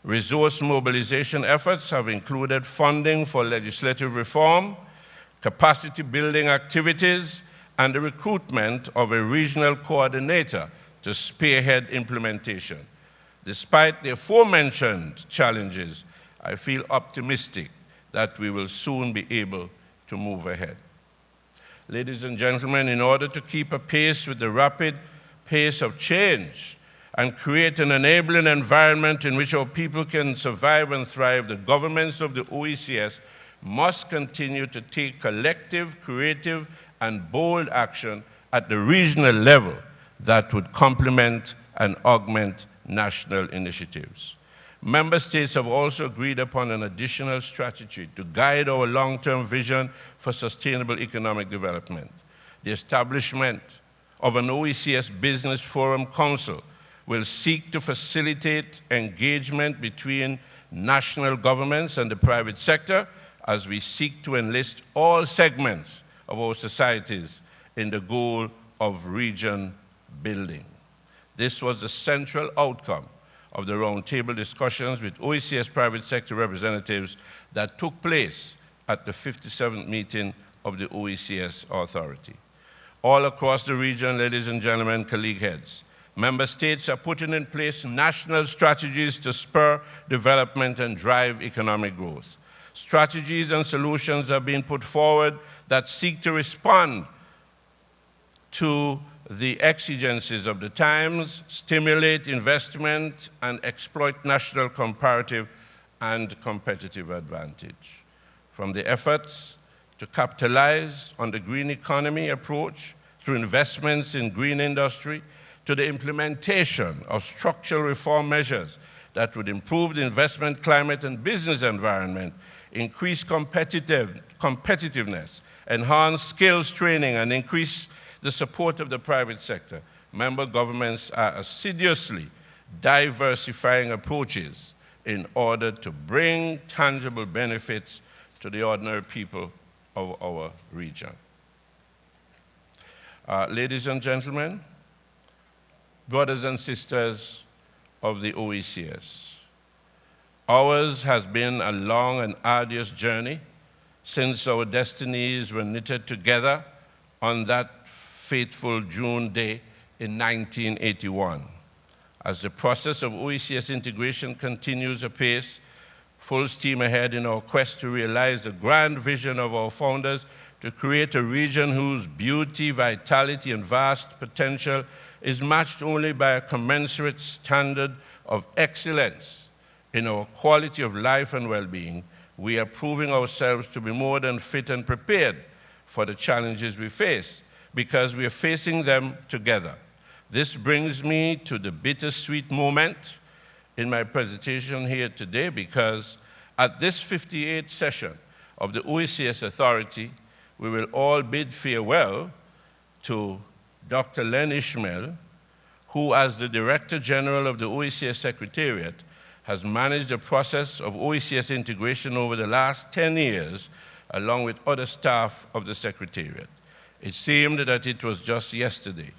Resource mobilization efforts have included funding for legislative reform, capacity building activities, and the recruitment of a regional coordinator to spearhead implementation. Despite the aforementioned challenges, I feel optimistic that we will soon be able to move ahead. Ladies and gentlemen, in order to keep pace with the rapid pace of change and create an enabling environment in which our people can survive and thrive, the governments of the OECS must continue to take collective, creative, and bold action at the regional level that would complement and augment national initiatives. Member states have also agreed upon an additional strategy to guide our long-term vision for sustainable economic development. The establishment of an OECS Business Forum Council will seek to facilitate engagement between national governments and the private sector as we seek to enlist all segments of our societies in the goal of region building. This was the central outcome of the roundtable discussions with OECS private sector representatives that took place at the 57th meeting of the OECS Authority. All across the region, ladies and gentlemen, colleague heads, member states are putting in place national strategies to spur development and drive economic growth. Strategies and solutions are being put forward that seek to respond to the exigencies of the times, stimulate investment, and exploit national comparative and competitive advantage. From the efforts to capitalize on the green economy approach through investments in green industry, to the implementation of structural reform measures that would improve the investment climate and business environment, increase competitiveness, enhance skills training, and increase the support of the private sector. Member governments are assiduously diversifying approaches in order to bring tangible benefits to the ordinary people of our region. Ladies and gentlemen, brothers and sisters of the OECS, ours has been a long and arduous journey since our destinies were knitted together on that fateful June day in 1981. As the process of OECS integration continues apace, full steam ahead in our quest to realize the grand vision of our founders to create a region whose beauty, vitality, and vast potential is matched only by a commensurate standard of excellence in our quality of life and well-being, we are proving ourselves to be more than fit and prepared for the challenges we face, because we are facing them together. This brings me to the bittersweet moment in my presentation here today, because at this 58th session of the OECS Authority, we will all bid farewell to Dr. Len Ishmael, who, as the Director General of the OECS Secretariat, has managed the process of OECS integration over the last 10 years, along with other staff of the Secretariat. It seemed that it was just yesterday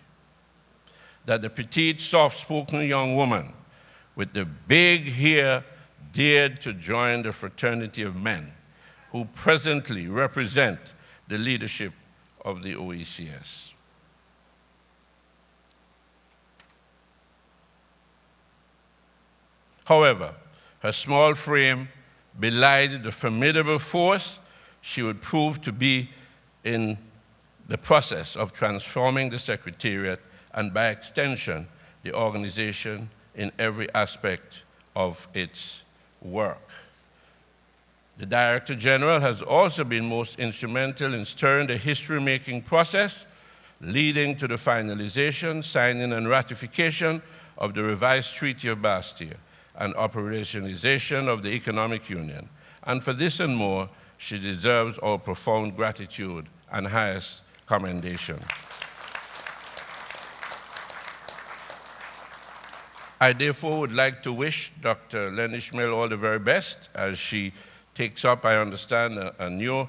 that the petite, soft-spoken young woman with the big hair dared to join the fraternity of men who presently represent the leadership of the OECS. However, her small frame belied the formidable force she would prove to be in the process of transforming the Secretariat and, by extension, the organization in every aspect of its work. The Director General has also been most instrumental in stirring the history-making process, leading to the finalization, signing, and ratification of the revised Treaty of Bastia and operationalization of the Economic Union. And for this and more, she deserves our profound gratitude and highest commendation. I therefore would like to wish Dr. Len Ishmael all the very best as she takes up, I understand, a new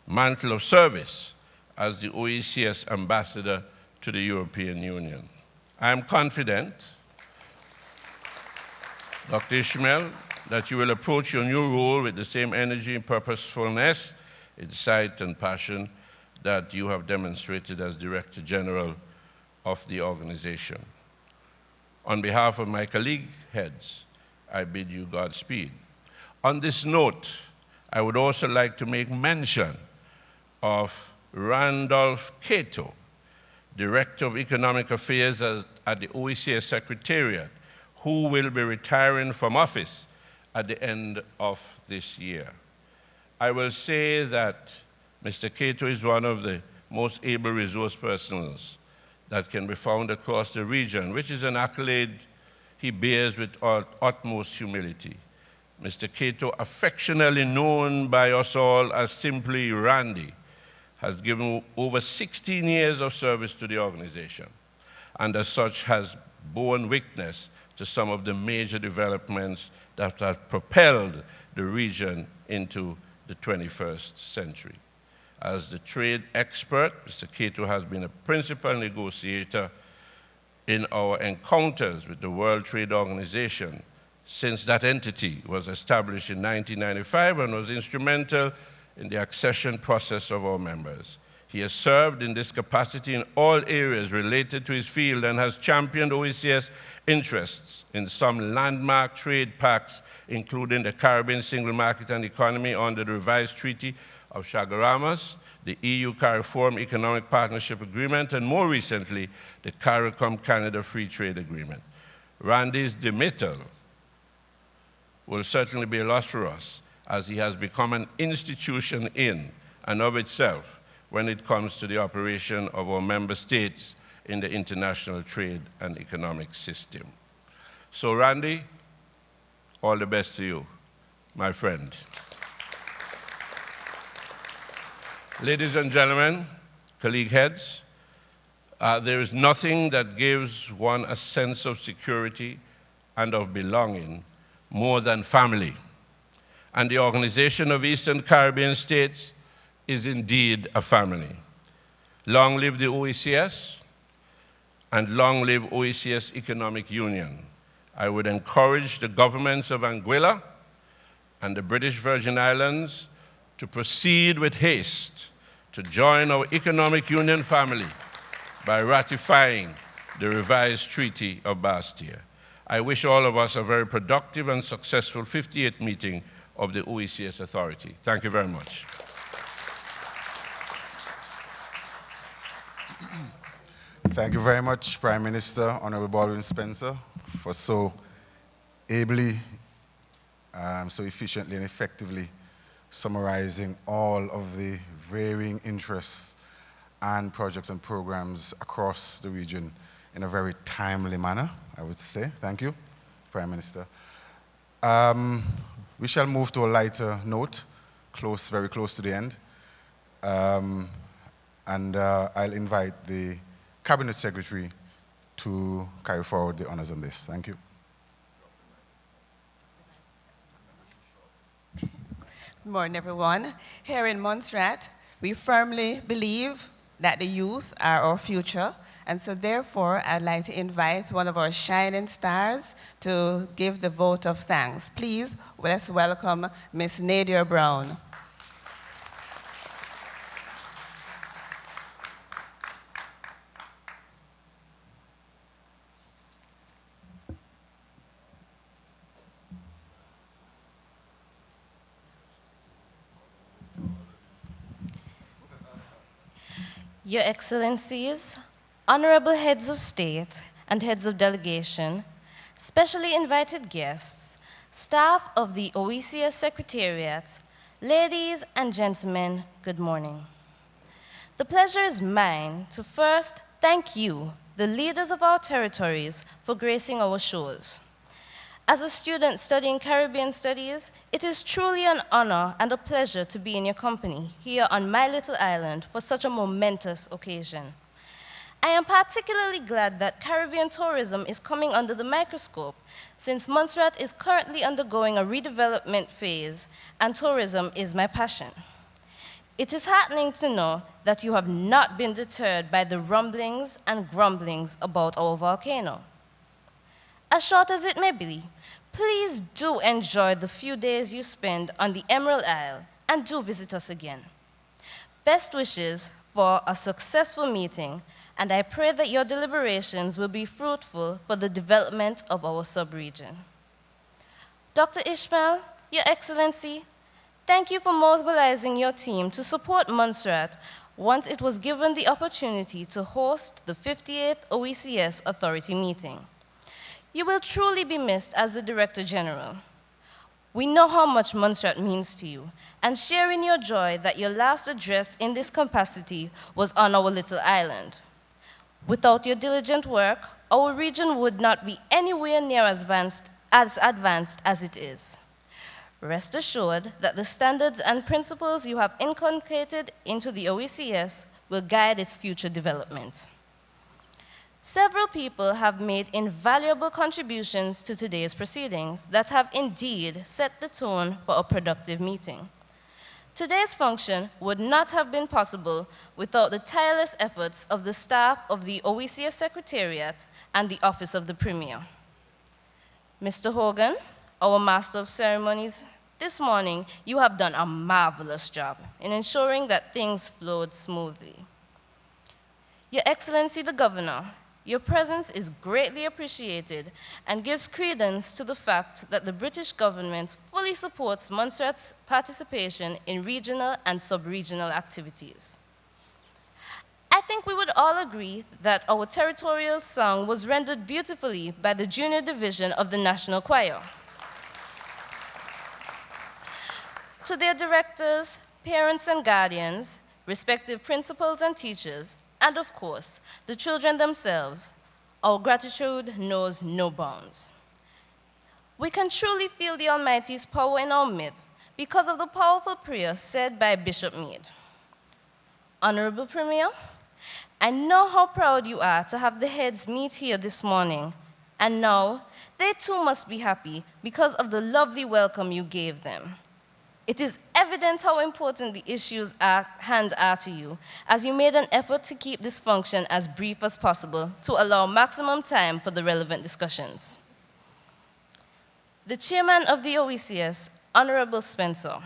mantle of service as the OECS ambassador to the European Union. I am confident, Dr. Ishmael, that you will approach your new role with the same energy and purposefulness, insight, and passion that you have demonstrated as Director General of the organization. On behalf of my colleague heads, I bid you Godspeed. On this note, I would also like to make mention of Randolph Cato, Director of Economic Affairs at the OECS Secretariat, who will be retiring from office at the end of this year. I will say that Mr. Cato is one of the most able resource persons that can be found across the region, which is an accolade he bears with utmost humility. Mr. Cato, affectionately known by us all as simply Randy, has given over 16 years of service to the organization, and as such has borne witness to some of the major developments that have propelled the region into the 21st century. As the trade expert, Mr. Cato has been a principal negotiator in our encounters with the World Trade Organization since that entity was established in 1995 and was instrumental in the accession process of our members. He has served in this capacity in all areas related to his field and has championed OECS interests in some landmark trade pacts, including the Caribbean Single Market and Economy under the revised Treaty of Chaguaramas, the EU CARIFORUM Economic Partnership Agreement, and more recently, the CARICOM-Canada Free Trade Agreement. Randy's demittal will certainly be a loss for us, as he has become an institution in and of itself when it comes to the operation of our member states in the international trade and economic system. So Randy, all the best to you, my friend. Ladies and gentlemen, colleague heads, there is nothing that gives one a sense of security and of belonging more than family. And the Organization of Eastern Caribbean States is indeed a family. Long live the OECS, and long live OECS Economic Union. I would encourage the governments of Anguilla and the British Virgin Islands to proceed with haste to join our Economic Union family by ratifying the revised Treaty of Bastia. I wish all of us a very productive and successful 58th meeting of the OECS Authority. Thank you very much. Thank you very much, Prime Minister Honourable Baldwin Spencer, for so ably, so efficiently and effectively summarizing all of the varying interests and projects and programs across the region in a very timely manner, I would say. Thank you, Prime Minister. We shall move to a lighter note, very close to the end. I'll invite the Cabinet Secretary to carry forward the honors on this. Thank you. Good morning, everyone. Here in Montserrat, we firmly believe that the youth are our future, and so therefore, I'd like to invite one of our shining stars to give the vote of thanks. Please, let's welcome Miss Nadia Brown. Your Excellencies, Honorable Heads of State and Heads of Delegation, specially invited guests, staff of the OECS Secretariat, ladies and gentlemen, good morning. The pleasure is mine to first thank you, the leaders of our territories, for gracing our shores. As a student studying Caribbean studies, it is truly an honor and a pleasure to be in your company here on my little island for such a momentous occasion. I am particularly glad that Caribbean tourism is coming under the microscope, since Montserrat is currently undergoing a redevelopment phase, and tourism is my passion. It is heartening to know that you have not been deterred by the rumblings and grumblings about our volcano. As short as it may be, please do enjoy the few days you spend on the Emerald Isle and do visit us again. Best wishes for a successful meeting, and I pray that your deliberations will be fruitful for the development of our subregion. Dr. Ishmael, Your Excellency, thank you for mobilizing your team to support Montserrat once it was given the opportunity to host the 58th OECS Authority meeting. You will truly be missed as the Director General. We know how much Montserrat means to you, and share in your joy that your last address in this capacity was on our little island. Without your diligent work, our region would not be anywhere near as advanced as it is. Rest assured that the standards and principles you have inculcated into the OECS will guide its future development. Several people have made invaluable contributions to today's proceedings that have indeed set the tone for a productive meeting. Today's function would not have been possible without the tireless efforts of the staff of the OECS Secretariat and the Office of the Premier. Mr. Hogan, our Master of Ceremonies, this morning you have done a marvelous job in ensuring that things flowed smoothly. Your Excellency the Governor, your presence is greatly appreciated and gives credence to the fact that the British government fully supports Montserrat's participation in regional and sub-regional activities. I think we would all agree that our territorial song was rendered beautifully by the junior division of the National Choir. To their directors, parents and guardians, respective principals and teachers, and of course, the children themselves, our gratitude knows no bounds. We can truly feel the Almighty's power in our midst because of the powerful prayer said by Bishop Meade. Honorable Premier, I know how proud you are to have the heads meet here this morning, and now they too must be happy because of the lovely welcome you gave them. It is evident how important the issues at hand are to you, as you made an effort to keep this function as brief as possible to allow maximum time for the relevant discussions. The Chairman of the OECS, Honourable Spencer,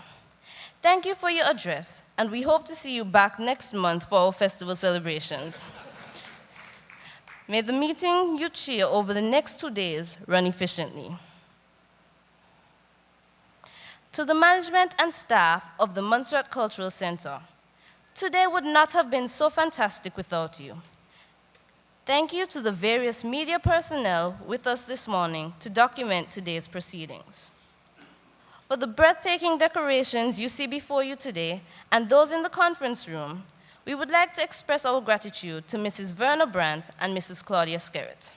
thank you for your address, and we hope to see you back next month for our festival celebrations. May the meeting you chair over the next 2 days run efficiently. To the management and staff of the Montserrat Cultural Centre, today would not have been so fantastic without you. Thank you to the various media personnel with us this morning to document today's proceedings. For the breathtaking decorations you see before you today and those in the conference room, we would like to express our gratitude to Mrs. Verna Brandt and Mrs. Claudia Skerritt.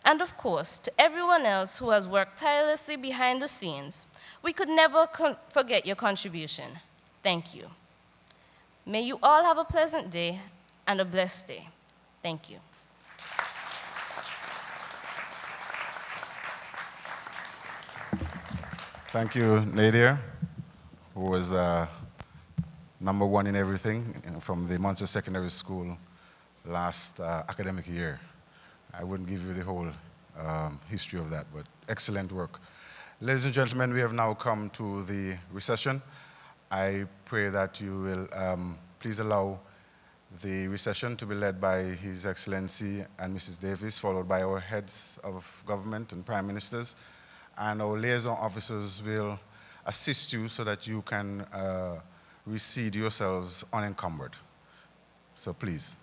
And of course, to everyone else who has worked tirelessly behind the scenes. We could never forget your contribution. Thank you. May you all have a pleasant day and a blessed day. Thank you. Thank you, Nadia, who was #1 in everything from the Montserrat Secondary School last academic year. I wouldn't give you the whole history of that, but excellent work. Ladies and gentlemen, we have now come to the recession. I pray that you will please allow the recession to be led by His Excellency and Mrs. Davis, followed by our heads of government and prime ministers. And our liaison officers will assist you so that you can reseat yourselves unencumbered. So please.